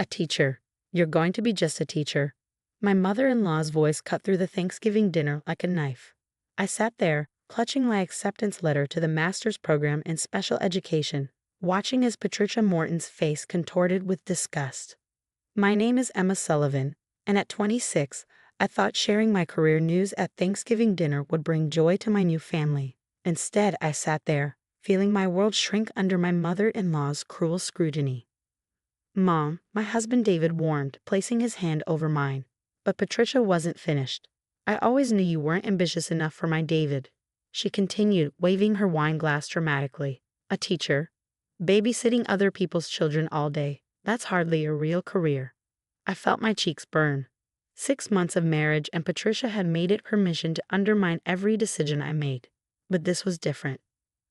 A teacher. You're going to be just a teacher. My mother-in-law's voice cut through the Thanksgiving dinner like a knife. I sat there, clutching my acceptance letter to the master's program in special education, watching as Patricia Morton's face contorted with disgust. My name is Emma Sullivan, and at 26, I thought sharing my career news at Thanksgiving dinner would bring joy to my new family. Instead, I sat there, feeling my world shrink under my mother-in-law's cruel scrutiny. "Mom," my husband David warned, placing his hand over mine. But Patricia wasn't finished. "I always knew you weren't ambitious enough for my David," she continued, waving her wine glass dramatically. "A teacher, babysitting other people's children all day, that's hardly a real career." I felt my cheeks burn. 6 months of marriage, and Patricia had made it her mission to undermine every decision I made. But this was different.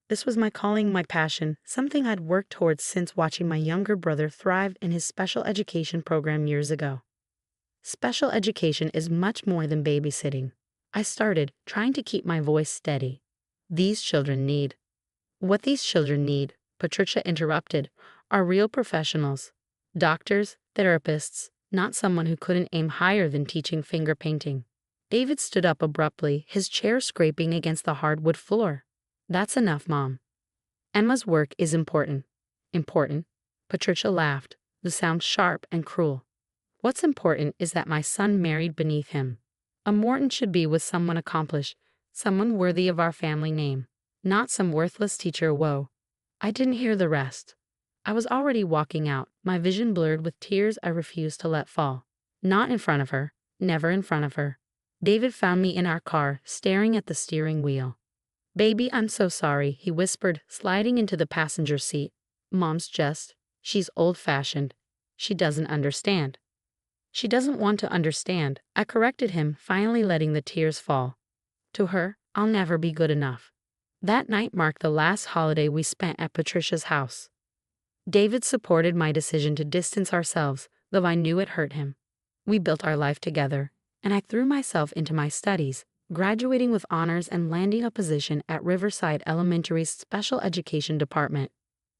This was my calling, my passion, something I'd worked towards since watching my younger brother thrive in his special education program years ago. Special education is much more than babysitting. I started, trying to keep my voice steady. These children need. What these children need, Patricia interrupted, are real professionals. Doctors, therapists, not someone who couldn't aim higher than teaching finger painting. David stood up abruptly, his chair scraping against the hardwood floor. "That's enough, Mom. Emma's work is important." "Important?" Patricia laughed, the sound sharp and cruel. "What's important is that my son married beneath him. A Morton should be with someone accomplished, someone worthy of our family name, not some worthless teacher." Whoa. I didn't hear the rest. I was already walking out, my vision blurred with tears I refused to let fall. Not in front of her, never in front of her. David found me in our car, staring at the steering wheel. "Baby, I'm so sorry," he whispered, sliding into the passenger seat. She's old-fashioned. She doesn't understand." "She doesn't want to understand," I corrected him, finally letting the tears fall. "To her, I'll never be good enough." That night marked the last holiday we spent at Patricia's house. David supported my decision to distance ourselves, though I knew it hurt him. We built our life together, and I threw myself into my studies, graduating with honors and landing a position at Riverside Elementary's special education department.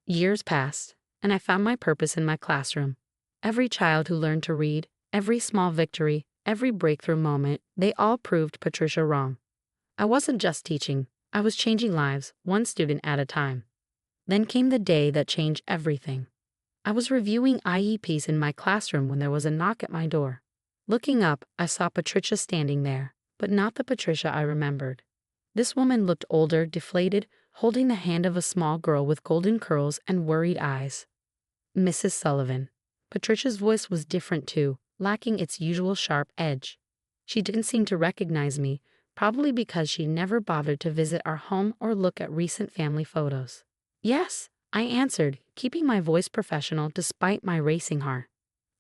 Years passed, and I found my purpose in my classroom. Every child who learned to read, every small victory, every breakthrough moment, they all proved Patricia wrong. I wasn't just teaching, I was changing lives, one student at a time. Then came the day that changed everything. I was reviewing IEPs in my classroom when there was a knock at my door. Looking up, I saw Patricia standing there, but not the Patricia I remembered. This woman looked older, deflated, holding the hand of a small girl with golden curls and worried eyes. "Mrs. Sullivan." Patricia's voice was different too, lacking its usual sharp edge. She didn't seem to recognize me, probably because she never bothered to visit our home or look at recent family photos. "Yes," I answered, keeping my voice professional despite my racing heart.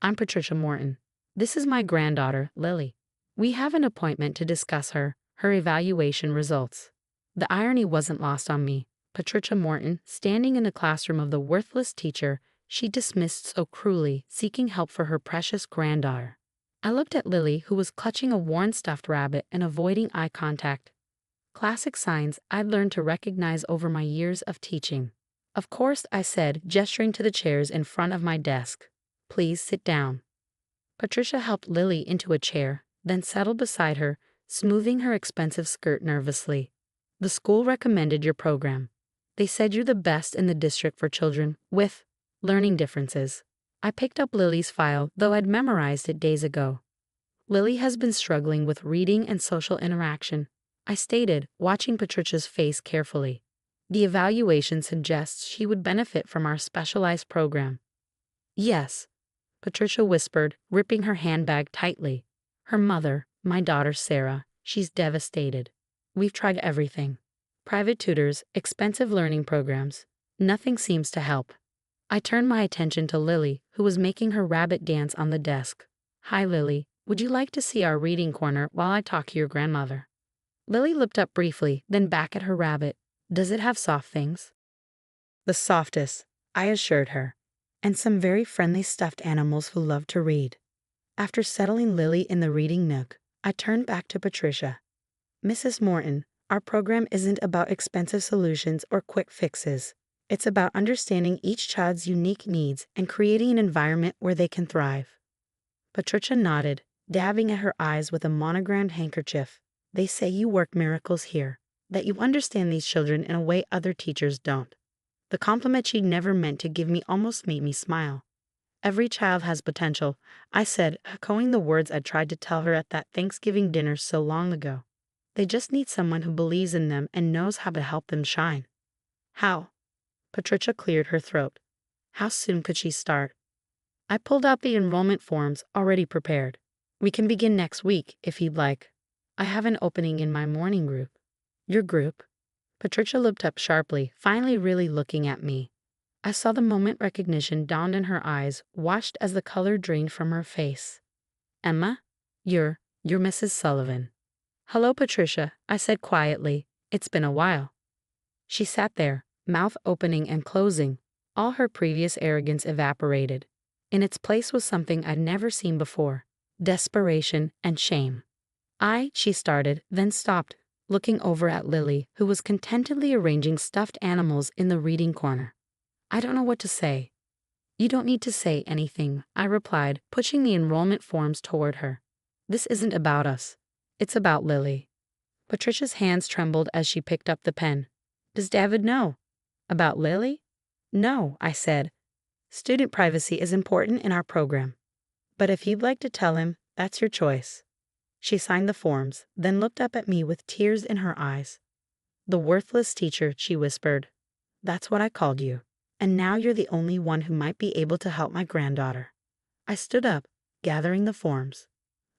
"I'm Patricia Morton. This is my granddaughter, Lily. We have an appointment to discuss her evaluation results." The irony wasn't lost on me. Patricia Morton, standing in the classroom of the worthless teacher she dismissed so cruelly, seeking help for her precious granddaughter. I looked at Lily, who was clutching a worn stuffed rabbit and avoiding eye contact. Classic signs I'd learned to recognize over my years of teaching. "Of course," I said, gesturing to the chairs in front of my desk. "Please sit down." Patricia helped Lily into a chair, then settled beside her, smoothing her expensive skirt nervously. "The school recommended your program. They said you're the best in the district for children with learning differences." I picked up Lily's file, though I'd memorized it days ago. "Lily has been struggling with reading and social interaction," I stated, watching Patricia's face carefully. "The evaluation suggests she would benefit from our specialized program." "Yes," Patricia whispered, gripping her handbag tightly. "Her mother, my daughter Sarah, she's devastated. We've tried everything. Private tutors, expensive learning programs. Nothing seems to help." I turned my attention to Lily, who was making her rabbit dance on the desk. "Hi, Lily. Would you like to see our reading corner while I talk to your grandmother?" Lily looked up briefly, then back at her rabbit. "Does it have soft things?" "The softest," I assured her, "and some very friendly stuffed animals who love to read." After settling Lily in the reading nook, I turned back to Patricia. "Mrs. Morton, our program isn't about expensive solutions or quick fixes. It's about understanding each child's unique needs and creating an environment where they can thrive. Patricia nodded, dabbing at her eyes with a monogrammed handkerchief. They say you work miracles here, that you understand these children in a way other teachers don't. The compliment she'd never meant to give me almost made me smile. Every child has potential, I said, echoing the words I'd tried to tell her at that Thanksgiving dinner so long ago. They just need someone who believes in them and knows how to help them shine. How? Patricia cleared her throat. How soon could she start? I pulled out the enrollment forms already prepared. We can begin next week, if you'd like. I have an opening in my morning group. Your group? Patricia looked up sharply, finally really looking at me. I saw the moment recognition dawned in her eyes, washed as the color drained from her face. Emma? You're Mrs. Sullivan. Hello, Patricia, I said quietly. It's been a while. She sat there, mouth opening and closing. All her previous arrogance evaporated. In its place was something I'd never seen before: desperation and shame. She started, then stopped, looking over at Lily, who was contentedly arranging stuffed animals in the reading corner. I don't know what to say. You don't need to say anything, I replied, pushing the enrollment forms toward her. This isn't about us. It's about Lily. Patricia's hands trembled as she picked up the pen. Does David know? About Lily? No, I said. Student privacy is important in our program. But if you'd like to tell him, that's your choice. She signed the forms, then looked up at me with tears in her eyes. The worthless teacher, she whispered. That's what I called you. And now you're the only one who might be able to help my granddaughter. I stood up, gathering the forms.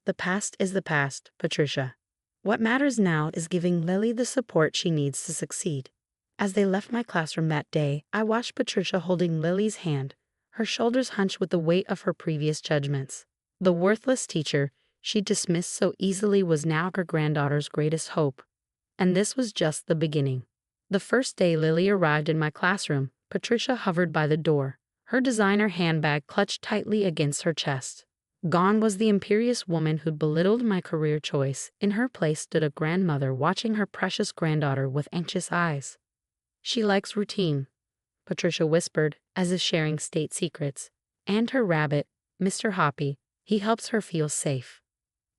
The past is the past, Patricia. What matters now is giving Lily the support she needs to succeed. As they left my classroom that day, I watched Patricia holding Lily's hand, her shoulders hunched with the weight of her previous judgments. The worthless teacher she dismissed so easily was now her granddaughter's greatest hope. And this was just the beginning. The first day Lily arrived in my classroom, Patricia hovered by the door, her designer handbag clutched tightly against her chest. Gone was the imperious woman who'd belittled my career choice. In her place stood a grandmother watching her precious granddaughter with anxious eyes. She likes routine, Patricia whispered, as if sharing state secrets. And her rabbit, Mr. Hoppy, he helps her feel safe.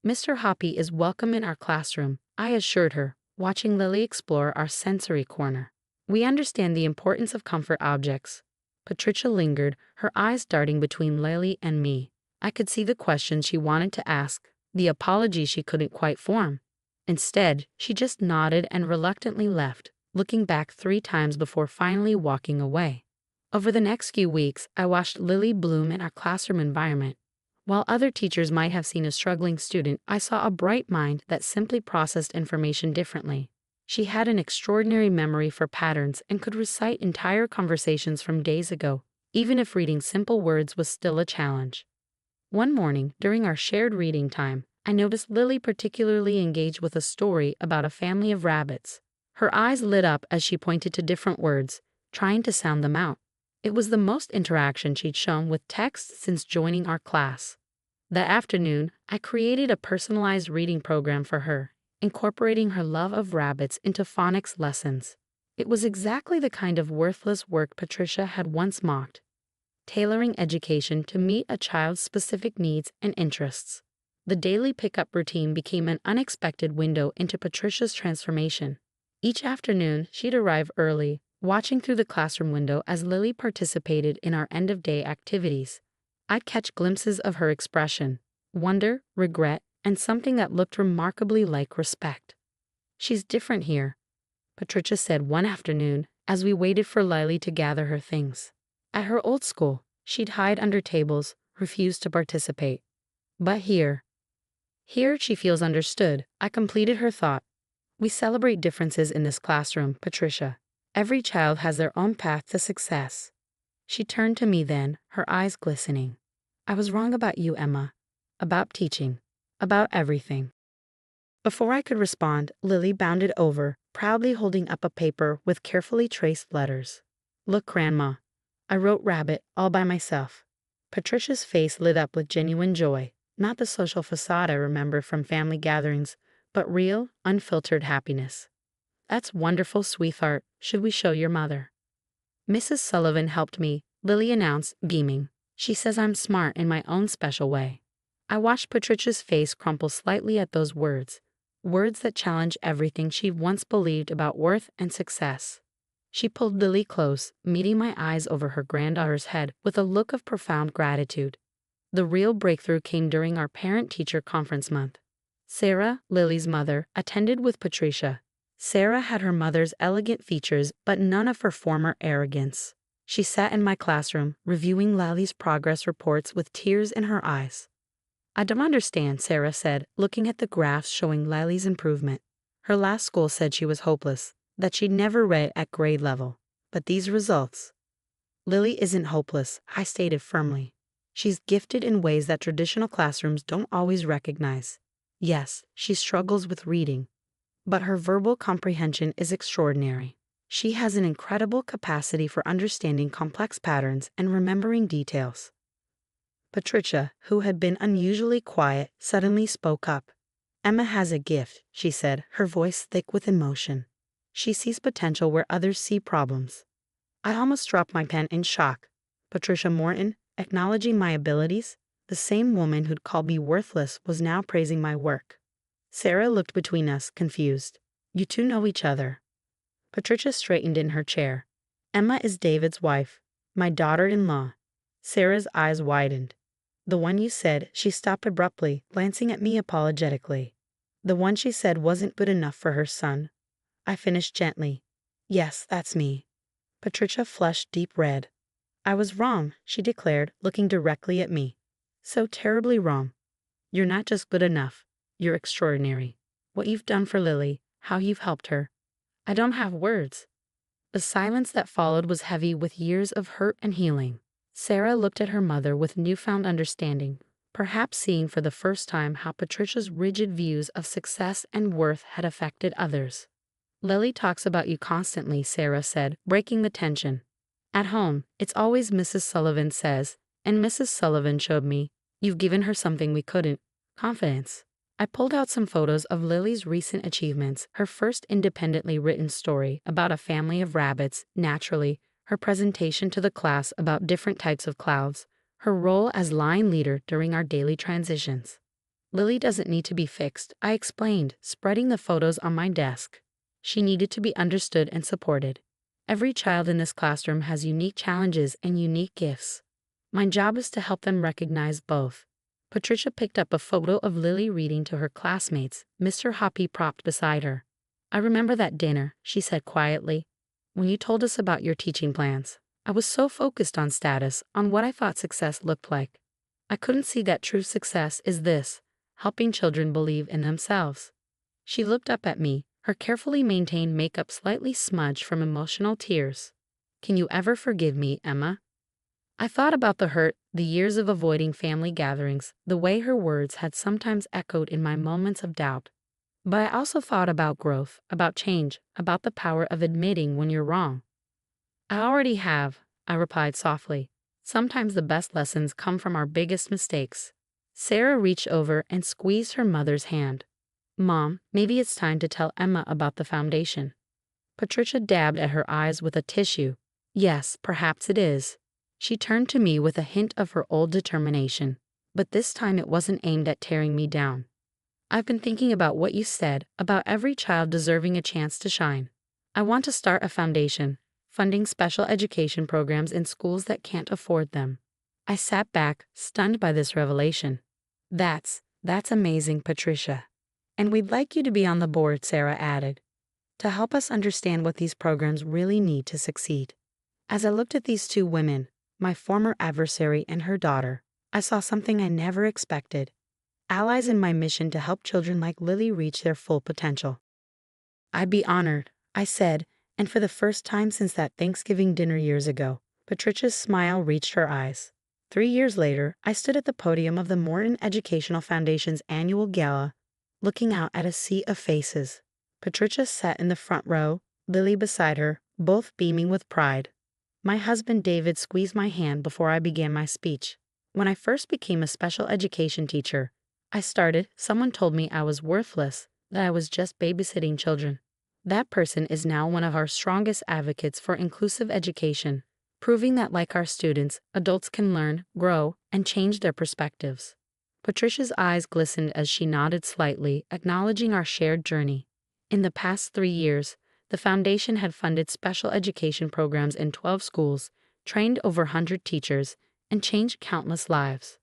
Mr. Hoppy is welcome in our classroom, I assured her, watching Lily explore our sensory corner. We understand the importance of comfort objects. Patricia lingered, her eyes darting between Lily and me. I could see the questions she wanted to ask, the apology she couldn't quite form. Instead, she just nodded and reluctantly left, looking back 3 times before finally walking away. Over the next few weeks, I watched Lily bloom in our classroom environment. While other teachers might have seen a struggling student, I saw a bright mind that simply processed information differently. She had an extraordinary memory for patterns and could recite entire conversations from days ago, even if reading simple words was still a challenge. One morning, during our shared reading time, I noticed Lily particularly engaged with a story about a family of rabbits. Her eyes lit up as she pointed to different words, trying to sound them out. It was the most interaction she'd shown with text since joining our class. That afternoon, I created a personalized reading program for her, incorporating her love of rabbits into phonics lessons. It was exactly the kind of worthless work Patricia had once mocked, tailoring education to meet a child's specific needs and interests. The daily pickup routine became an unexpected window into Patricia's transformation. Each afternoon, she'd arrive early, watching through the classroom window as Lily participated in our end-of-day activities. I'd catch glimpses of her expression, wonder, regret, and something that looked remarkably like respect. She's different here, Patricia said one afternoon as we waited for Lily to gather her things. At her old school, she'd hide under tables, refuse to participate. But here she feels understood. I completed her thought. We celebrate differences in this classroom, Patricia. Every child has their own path to success. She turned to me then, her eyes glistening. I was wrong about you, Emma. About teaching. About everything. Before I could respond, Lily bounded over, proudly holding up a paper with carefully traced letters. Look, Grandma. I wrote rabbit all by myself. Patricia's face lit up with genuine joy, not the social facade I remember from family gatherings, but real, unfiltered happiness. That's wonderful, sweetheart. Should we show your mother? Mrs. Sullivan helped me, Lily announced, beaming. She says I'm smart in my own special way. I watched Patricia's face crumple slightly at those words. Words that challenge everything she once believed about worth and success. She pulled Lily close, meeting my eyes over her granddaughter's head with a look of profound gratitude. The real breakthrough came during our parent-teacher conference month. Sarah, Lily's mother, attended with Patricia. Sarah had her mother's elegant features but none of her former arrogance. She sat in my classroom, reviewing Lily's progress reports with tears in her eyes. I don't understand, Sarah said, looking at the graphs showing Lily's improvement. Her last school said she was hopeless, that she'd never read at grade level. But these results. Lily isn't hopeless, I stated firmly. She's gifted in ways that traditional classrooms don't always recognize. Yes, she struggles with reading, but her verbal comprehension is extraordinary. She has an incredible capacity for understanding complex patterns and remembering details. Patricia, who had been unusually quiet, suddenly spoke up. Emma has a gift, she said, her voice thick with emotion. She sees potential where others see problems. I almost dropped my pen in shock. Patricia Morton, acknowledging my abilities, the same woman who'd called me worthless, was now praising my work. Sarah looked between us, confused. You two know each other. Patricia straightened in her chair. Emma is David's wife, my daughter-in-law. Sarah's eyes widened. The one you said, she stopped abruptly, glancing at me apologetically. The one she said wasn't good enough for her son. I finished gently. Yes, that's me. Patricia flushed deep red. I was wrong, she declared, looking directly at me. So terribly wrong. You're not just good enough. You're extraordinary. What you've done for Lily, how you've helped her. I don't have words. The silence that followed was heavy with years of hurt and healing. Sarah looked at her mother with newfound understanding, perhaps seeing for the first time how Patricia's rigid views of success and worth had affected others. Lily talks about you constantly, Sarah said, breaking the tension. At home, it's always Mrs. Sullivan says, and Mrs. Sullivan showed me. You've given her something we couldn't. Confidence. I pulled out some photos of Lily's recent achievements, her first independently written story about a family of rabbits, naturally, her presentation to the class about different types of clouds, her role as line leader during our daily transitions. Lily doesn't need to be fixed, I explained, spreading the photos on my desk. She needed to be understood and supported. Every child in this classroom has unique challenges and unique gifts. My job is to help them recognize both. Patricia picked up a photo of Lily reading to her classmates, Mr. Hoppy propped beside her. I remember that dinner, she said quietly. When you told us about your teaching plans, I was so focused on status, on what I thought success looked like. I couldn't see that true success is this, helping children believe in themselves. She looked up at me, her carefully maintained makeup slightly smudged from emotional tears. Can you ever forgive me, Emma? I thought about the hurt, the years of avoiding family gatherings, the way her words had sometimes echoed in my moments of doubt. But I also thought about growth, about change, about the power of admitting when you're wrong. I already have, I replied softly. Sometimes the best lessons come from our biggest mistakes. Sarah reached over and squeezed her mother's hand. Mom, maybe it's time to tell Emma about the foundation. Patricia dabbed at her eyes with a tissue. Yes, perhaps it is. She turned to me with a hint of her old determination, but this time it wasn't aimed at tearing me down. I've been thinking about what you said, about every child deserving a chance to shine. I want to start a foundation, funding special education programs in schools that can't afford them. I sat back, stunned by this revelation. That's amazing, Patricia. And we'd like you to be on the board, Sarah added, to help us understand what these programs really need to succeed. As I looked at these two women, my former adversary and her daughter, I saw something I never expected. Allies in my mission to help children like Lily reach their full potential. I'd be honored, I said, and for the first time since that Thanksgiving dinner years ago, Patricia's smile reached her eyes. 3 years later, I stood at the podium of the Morton Educational Foundation's annual gala, looking out at a sea of faces. Patricia sat in the front row, Lily beside her, both beaming with pride. My husband David squeezed my hand before I began my speech. When I first became a special education teacher, someone told me I was worthless, that I was just babysitting children. That person is now one of our strongest advocates for inclusive education, proving that, like our students, adults can learn, grow, and change their perspectives. Patricia's eyes glistened as she nodded slightly, acknowledging our shared journey. In the past 3 years, the foundation had funded special education programs in 12 schools, trained over 100 teachers, and changed countless lives.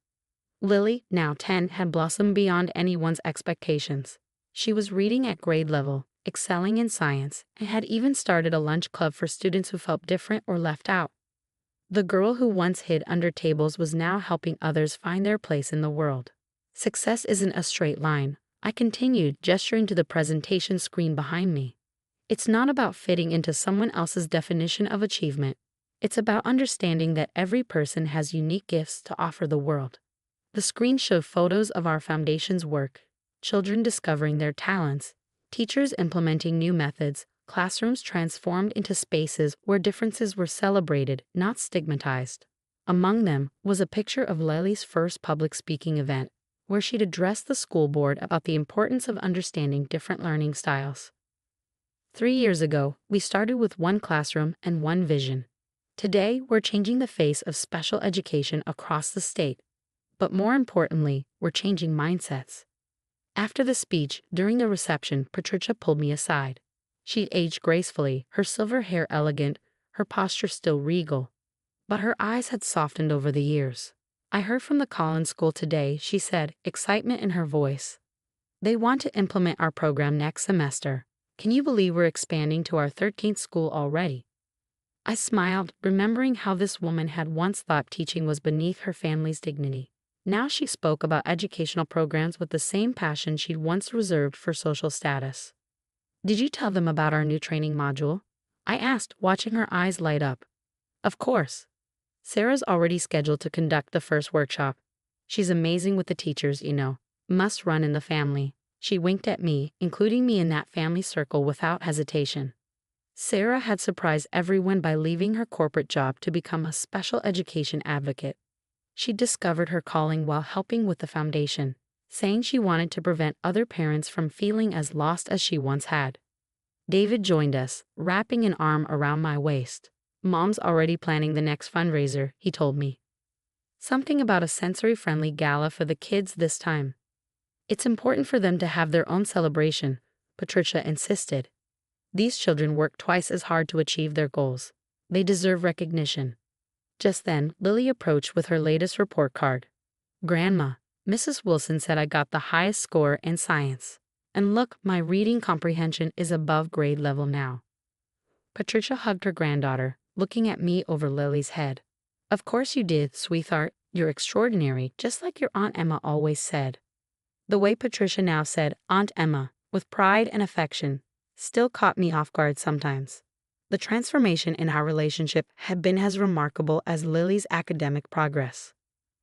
Lily, now 10, had blossomed beyond anyone's expectations. She was reading at grade level, excelling in science, and had even started a lunch club for students who felt different or left out. The girl who once hid under tables was now helping others find their place in the world. Success isn't a straight line, I continued, gesturing to the presentation screen behind me. It's not about fitting into someone else's definition of achievement. It's about understanding that every person has unique gifts to offer the world. The screen showed photos of our foundation's work, children discovering their talents, teachers implementing new methods, classrooms transformed into spaces where differences were celebrated, not stigmatized. Among them was a picture of Lily's first public speaking event, where she'd addressed the school board about the importance of understanding different learning styles. 3 years ago, we started with one classroom and one vision. Today, we're changing the face of special education across the state. But more importantly, we're changing mindsets. After the speech, during the reception, Patricia pulled me aside. She'd aged gracefully, her silver hair elegant, her posture still regal. But her eyes had softened over the years. I heard from the Collins School today, she said, excitement in her voice. They want to implement our program next semester. Can you believe we're expanding to our 13th school already? I smiled, remembering how this woman had once thought teaching was beneath her family's dignity. Now she spoke about educational programs with the same passion she'd once reserved for social status. Did you tell them about our new training module? I asked, watching her eyes light up. Of course. Sarah's already scheduled to conduct the first workshop. She's amazing with the teachers, must run in the family. She winked at me, including me in that family circle without hesitation. Sarah had surprised everyone by leaving her corporate job to become a special education advocate. She discovered her calling while helping with the foundation, saying she wanted to prevent other parents from feeling as lost as she once had. David joined us, wrapping an arm around my waist. Mom's already planning the next fundraiser, he told me. Something about a sensory-friendly gala for the kids this time. It's important for them to have their own celebration, Patricia insisted. These children work twice as hard to achieve their goals. They deserve recognition. Just then, Lily approached with her latest report card. Grandma, Mrs. Wilson said I got the highest score in science. And look, my reading comprehension is above grade level now. Patricia hugged her granddaughter, looking at me over Lily's head. Of course you did, sweetheart. You're extraordinary, just like your Aunt Emma always said. The way Patricia now said Aunt Emma, with pride and affection, still caught me off guard sometimes. The transformation in our relationship had been as remarkable as Lily's academic progress.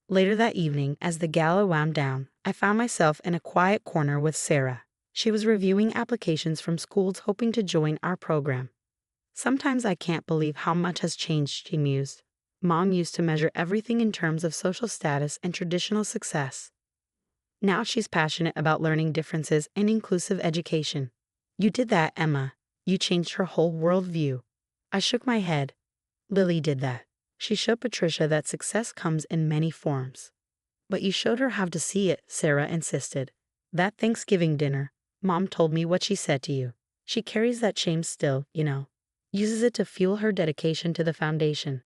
Later that evening, as the gala wound down, I found myself in a quiet corner with Sarah. She was reviewing applications from schools hoping to join our program. Sometimes I can't believe how much has changed, she mused. Mom used to measure everything in terms of social status and traditional success. Now she's passionate about learning differences and inclusive education. You did that, Emma. You changed her whole worldview. I shook my head. Lily did that. She showed Patricia that success comes in many forms. But you showed her how to see it, Sarah insisted. That Thanksgiving dinner, Mom told me what she said to you. She carries that shame still, uses it to fuel her dedication to the foundation.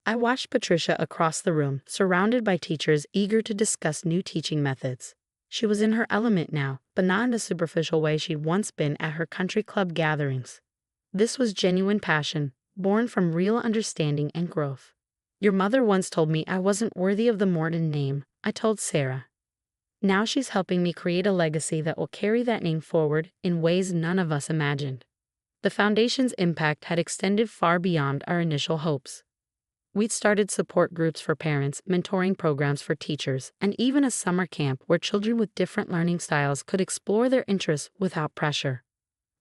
I watched Patricia across the room, surrounded by teachers eager to discuss new teaching methods. She was in her element now, but not in the superficial way she'd once been at her country club gatherings. This was genuine passion, born from real understanding and growth. Your mother once told me I wasn't worthy of the Morton name, I told Sarah. Now she's helping me create a legacy that will carry that name forward in ways none of us imagined. The foundation's impact had extended far beyond our initial hopes. We'd started support groups for parents, mentoring programs for teachers, and even a summer camp where children with different learning styles could explore their interests without pressure.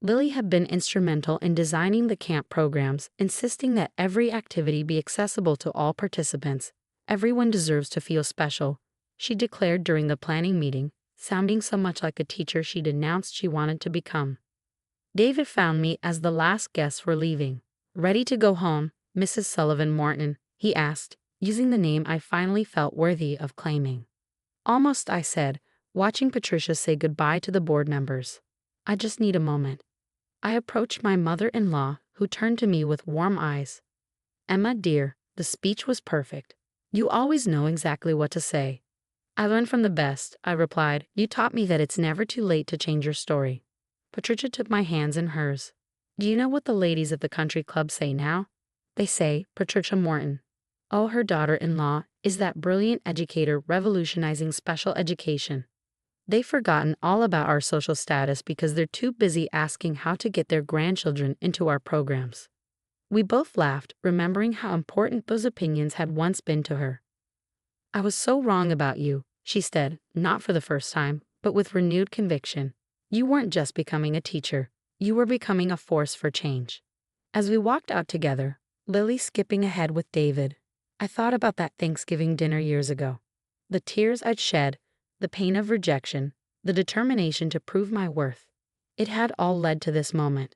Lily had been instrumental in designing the camp programs, insisting that every activity be accessible to all participants. Everyone deserves to feel special, she declared during the planning meeting, sounding so much like a teacher she'd announced she wanted to become. David found me as the last guests were leaving. "Ready to go home, Mrs. Sullivan Morton?" he asked, using the name I finally felt worthy of claiming. "Almost," I said, watching Patricia say goodbye to the board members. "I just need a moment." I approached my mother-in-law, who turned to me with warm eyes. "Emma, dear, the speech was perfect. You always know exactly what to say." "I learned from the best," I replied. "You taught me that it's never too late to change your story." Patricia took my hands in hers. "Do you know what the ladies at the country club say now? They say, Patricia Morton. Oh, her daughter-in-law is that brilliant educator revolutionizing special education. They've forgotten all about our social status because they're too busy asking how to get their grandchildren into our programs." We both laughed, remembering how important those opinions had once been to her. "I was so wrong about you," she said, not for the first time, but with renewed conviction. "You weren't just becoming a teacher. You were becoming a force for change." As we walked out together, Lily skipping ahead with David, I thought about that Thanksgiving dinner years ago. The tears I'd shed, the pain of rejection, the determination to prove my worth. It had all led to this moment.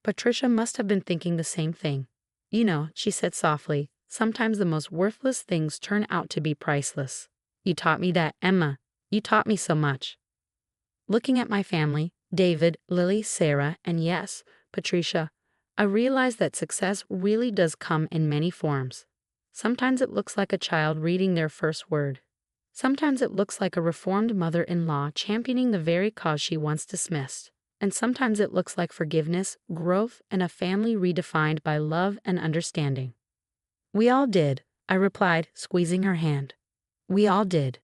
Patricia must have been thinking the same thing. "You know," she said softly, "sometimes the most worthless things turn out to be priceless. You taught me that, Emma. You taught me so much." Looking at my family, David, Lily, Sarah, and yes, Patricia, I realized that success really does come in many forms. Sometimes it looks like a child reading their first word. Sometimes it looks like a reformed mother-in-law championing the very cause she once dismissed. And sometimes it looks like forgiveness, growth, and a family redefined by love and understanding. "We all did," I replied, squeezing her hand. "We all did."